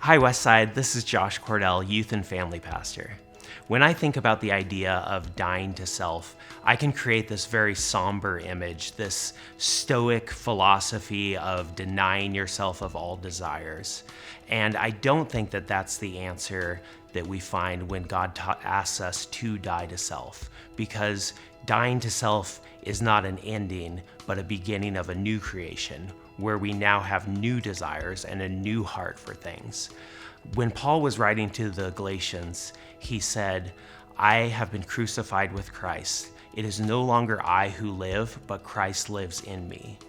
Hi, Westside. This is Josh Cordell, youth and family pastor. When I think about the idea of dying to self, I can create this very somber image, this stoic philosophy of denying yourself of all desires. And I don't think that that's the answer that we find when God asks us to die to self, because dying to self is not an ending, but a beginning of a new creation, where we now have new desires and a new heart for things. When Paul was writing to the Galatians, he said, "I have been crucified with Christ. It is no longer I who live, but Christ lives in me."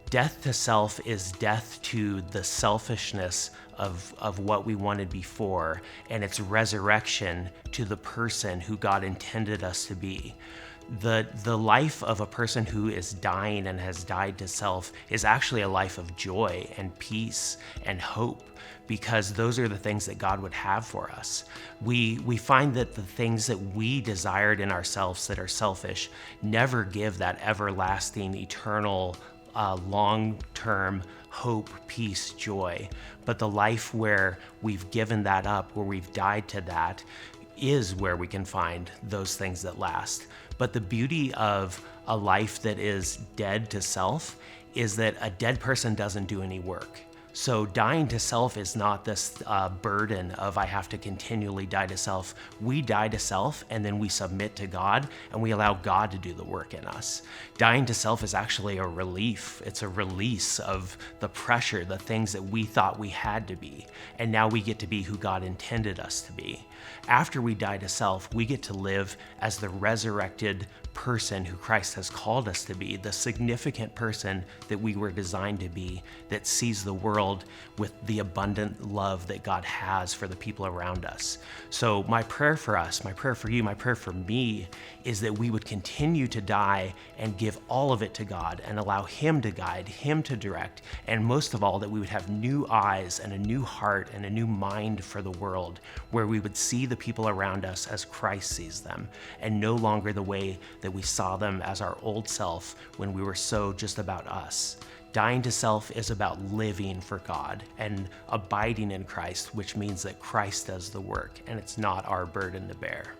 Death to self is death to the selfishness of what we wanted before, and it's resurrection to the person who God intended us to be. The life of a person who is dying and has died to self is actually a life of joy and peace and hope, because those are the things that God would have for us. We find that the things that we desired in ourselves that are selfish never give that everlasting, eternal, long-term hope, peace, joy. But the life where we've given that up, where we've died to that, is where we can find those things that last. But the beauty of a life that is dead to self is that a dead person doesn't do any work. So dying to self is not this burden of I have to continually die to self. We die to self and then we submit to God and we allow God to do the work in us. Dying to self is actually a relief. It's a release of the pressure, the things that we thought we had to be. And now we get to be who God intended us to be. After we die to self, we get to live as the resurrected person who Christ has called us to be, the significant person that we were designed to be, that sees the world with the abundant love that God has for the people around us. So my prayer for us, my prayer for you, my prayer for me is that we would continue to die and give all of it to God and allow Him to guide, Him to direct, and most of all, that we would have new eyes and a new heart and a new mind for the world, where we would see the people around us as Christ sees them, and no longer the way that we saw them as our old self when we were so just about us. Dying to self is about living for God and abiding in Christ, which means that Christ does the work and it's not our burden to bear.